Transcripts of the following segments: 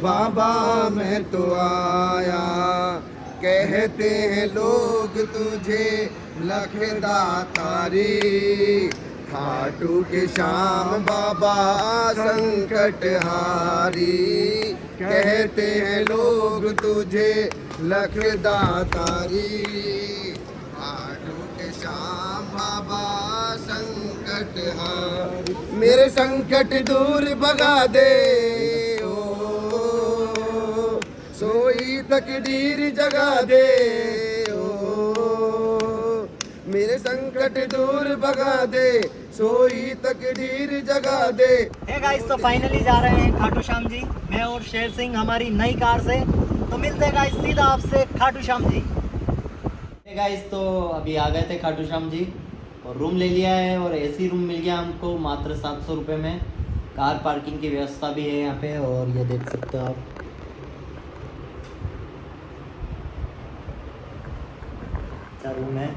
बाबा मैं तो आया। कहते हैं लोग तुझे लखदातारी, खाटू के श्याम बाबा संकट हारी। कहते हैं लोग तुझे लखदातारी, खाटू के श्याम बाबा संकट हारी। मेरे संकट दूर भगा दे ओ, सोई तकदीर जगा दे ओ, मेरे संकट दूर भगा दे, सोई तकदीर जगा दे। हे गाइस, तो फाइनली जा रहे हैं खाटू श्याम जी, मैं और शेर सिंह हमारी नई कार से। तो मिलते हैं गाइस सीधा आपसे खाटू श्याम जी। हे गाइस, तो अभी आ गए थे खाटू श्याम जी और रूम ले लिया है और एसी रूम मिल गया हमको मात्र 700 रुपये में। कार पार्किंग की व्यवस्था भी है यहाँ पे और ये देख सकते हो आप। अच्छा रूम है।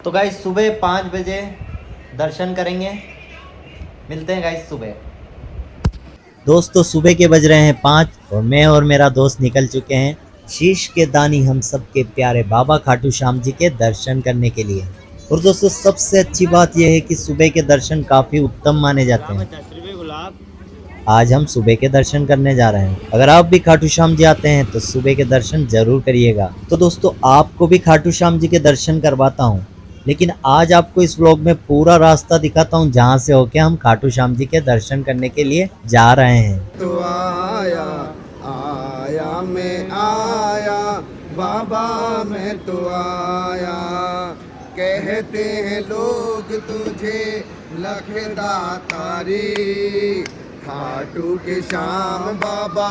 तो गाइस सुबह 5 बजे दर्शन करेंगे, मिलते हैं गाइस सुबह। दोस्तों सुबह के बज रहे हैं 5 और मैं और मेरा दोस्त निकल चुके हैं शीश के दानी हम सबके प्यारे बाबा खाटू श्याम जी के दर्शन करने के लिए। और दोस्तों सबसे अच्छी बात यह है कि सुबह के दर्शन काफी उत्तम माने जाते हैं। आज हम सुबह के दर्शन करने जा रहे हैं। अगर आप भी खाटू श्याम जी आते हैं तो सुबह के दर्शन जरूर करिएगा। तो दोस्तों आपको भी खाटू श्याम जी के दर्शन करवाता हूँ, लेकिन आज आपको इस व्लॉग में पूरा रास्ता दिखाता हूँ जहाँ से होके हम खाटू श्याम जी के दर्शन करने के लिए जा रहे हैं। तो आया आया मैं आया, बाबा मैं तो आया। कहते हैं लोग तुझे लखदातारी, खाटू के श्याम बाबा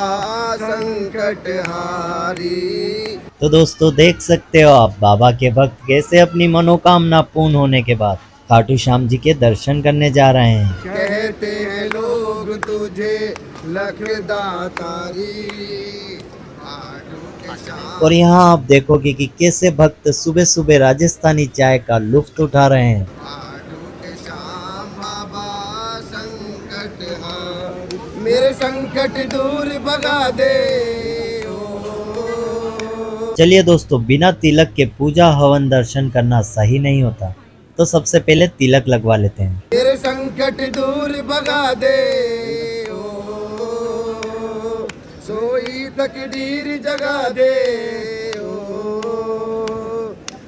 संकट हारी। तो दोस्तों देख सकते हो आप बाबा के भक्त कैसे अपनी मनोकामना पूर्ण होने के बाद खाटू श्याम जी के दर्शन करने जा रहे हैं। कहते हैं लोग तुझे लखदातारी, और यहाँ आप देखोगे कि कैसे भक्त सुबह सुबह राजस्थानी चाय का लुत्फ उठा रहे हैं। मेरे संकट दूर भगा दे ओ। चलिए दोस्तों, बिना तिलक के पूजा हवन दर्शन करना सही नहीं होता, तो सबसे पहले तिलक लगवा लेते हैं। मेरे संकट दूर भगा दे ओ, सोई तकदीर जगा दे ओ,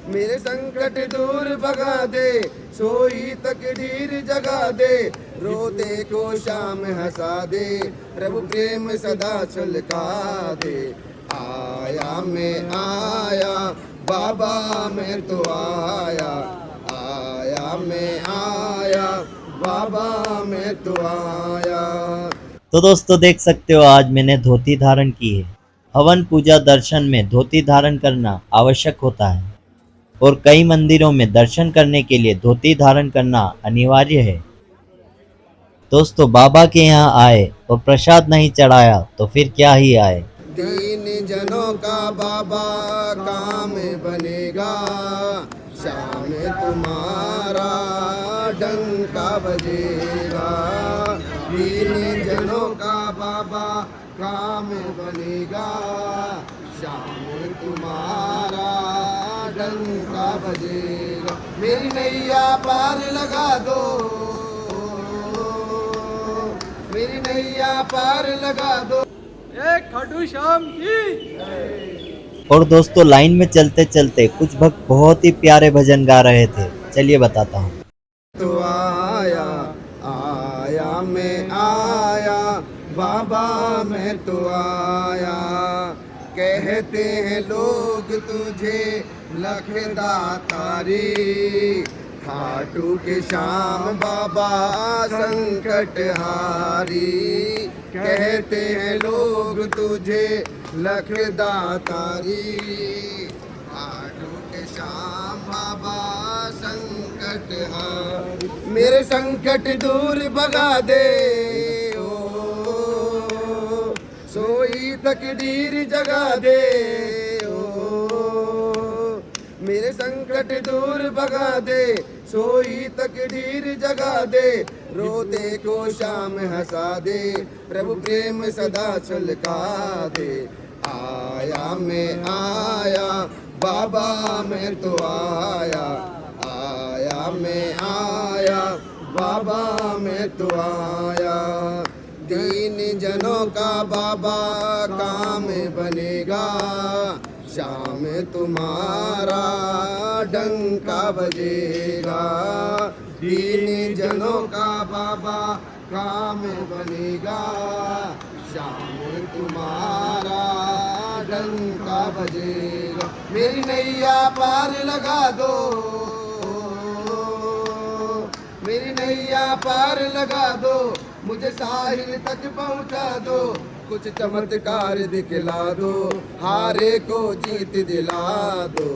मेरे संकट दूर भगा दे, सोई तकदीर जगा दे। रोते को शाम हंसा दे, प्रभु प्रेम सदा छलका दे। आया मैं आया, बाबा मैं तो आया। आया मैं आया, बाबा मैं तो आया। तो दोस्तों देख सकते हो आज मैंने धोती धारण की है। हवन पूजा दर्शन में धोती धारण करना आवश्यक होता है और कई मंदिरों में दर्शन करने के लिए धोती धारण करना अनिवार्य है। दोस्तों बाबा के यहाँ आए और प्रसाद नहीं चढ़ाया तो फिर क्या ही आए। दीन जनों का बाबा काम बनेगा, शाम तुम्हारा डंका बजेगा। दीन जनों का बाबा काम बनेगा, शाम तुम्हारा डंका बजेगा। मेरी नैया पार लगा दो, मेरी नैया पार लगा दो। खाटू श्याम की। और दोस्तों लाइन में चलते चलते कुछ भक्त बहुत ही प्यारे भजन गा रहे थे, चलिए बताता हूँ। तो आया आया मैं आया, बाबा मैं तो आया। कहते हैं लोग तुझे लखदातारी, खाटू के श्याम बाबा संकट हारी। कहते हैं लोग तुझे लखदातारी, खाटू के श्याम बाबा संकट हारी। मेरे संकट दूर भगा दे ओ, सोई तकदीर जगा दे ओ, मेरे संकट दूर भगा दे, सोई तकदीर जगा दे। रोते को शाम हंसा दे, प्रभु प्रेम सदा छलका दे। आया मैं आया बाबा मैं तो आया, आया मैं आया बाबा मैं तो आया। दीन जनों का बाबा काम बनेगा, शाम तुम्हारा डंका बजेगा। दीन जनों का बाबा काम बनेगा, शाम तुम्हारा डंका बजेगा। मेरी नैया पार लगा दो, मेरी नैया पार लगा दो, मुझे साहिल तक पहुंचा दो। कुछ चमत्कार दिखला दो, हारे को जीत दिला दो।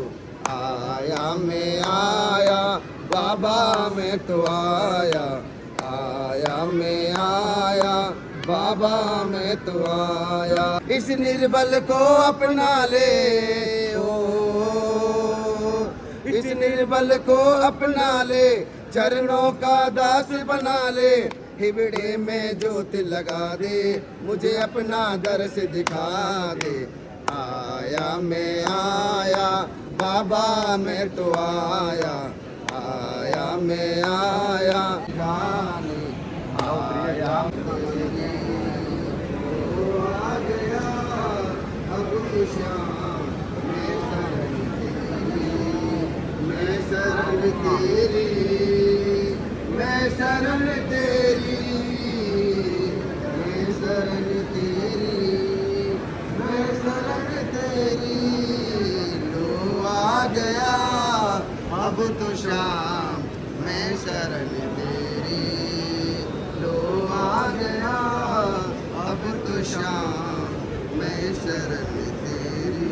आया मैं आया बाबा मैं तो आया, आया मैं आया बाबा मैं तो आया। इस निर्बल को अपना ले ओ, इस निर्बल को अपना ले, चरणों का दास बना ले। हिबड़े में ज्योत लगा दे, मुझे अपना दर्श दिखा दे। आया मैं आया बाबा मैं तो आया, आया मैं आया जाने आया। आ गया अब तो श्याम मैं शरण तेरी, मैं शरण तेरी, मैं शरण तेरी, मैं शरण तेरी। लो आ गया अब तो शाम मैं शरण तेरी, लो आ गया अब तो शाम मैं शरण तेरी।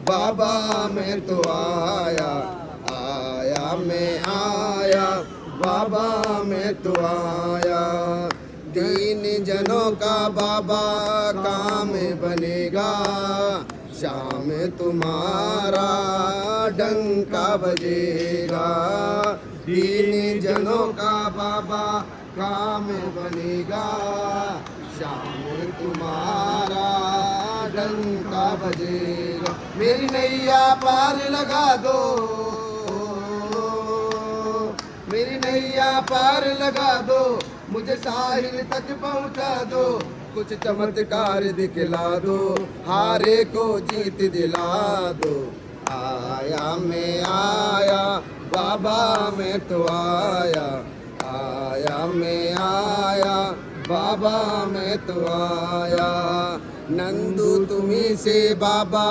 बाबा मैं तो आया, आया मैं आया बाबा मैं तो आया। दीन जनों का बाबा काम बनेगा, शाम तुम्हारा डंका बजेगा। दीन जनों का बाबा काम बनेगा, शाम तुम्हारा डंका बजेगा। मेरी नैया पार लगा दो, मेरी नैया पार लगा दो, मुझे साहिल तक पहुंचा दो। कुछ चमत्कार दिखला दो, हारे को जीत दिला दो। आया मैं आया बाबा मैं तो आया, आया मैं आया बाबा मैं तो आया। नंदू तुम्ही से बाबा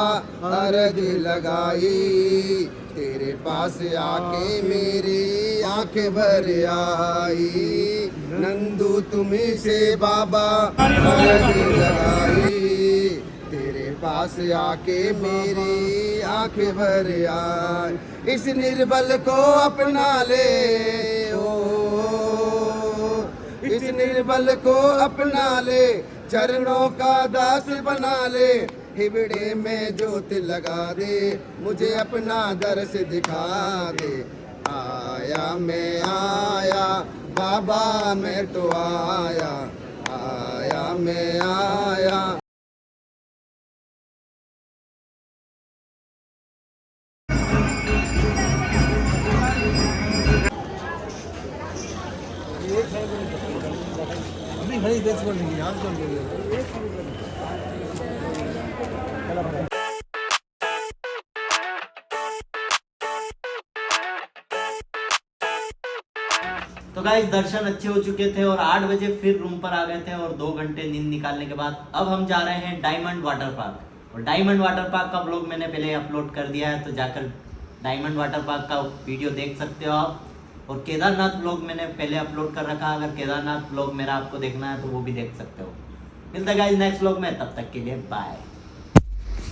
अर्ज लगाई, तेरे पास आके मेरी आंखें भर आई। नंदू तुम्ही से बाबा अर्ज लगाई, तेरे पास आके मेरी आंखें भर आई। इस निर्बल को अपना ले ओ, इस निर्बल को अपना ले, चरणों का दास बना ले। हिबड़े में ज्योत लगा दे, मुझे अपना दर्श दिखा दे। आया मैं आया बाबा मैं तो आया, आया मैं आया। अभी खड़ी देख बोल रही है यार चल रही है। तो गाइस दर्शन अच्छे हो चुके थे और 8 बजे फिर रूम पर आ गए थे और 2 घंटे नींद निकालने के बाद अब हम जा रहे हैं डायमंड वाटर पार्क। और डायमंड वाटर पार्क का व्लॉग मैंने पहले अपलोड कर दिया है, तो जाकर डायमंड वाटर पार्क का वीडियो देख सकते हो आप। और केदारनाथ व्लॉग मैंने पहले अपलोड कर रखा है, अगर केदारनाथ व्लॉग मेरा आपको देखना है तो वो भी देख सकते हो। मिलते हैं गाइस नेक्स्ट व्लॉग में, तब तक के लिए बाय।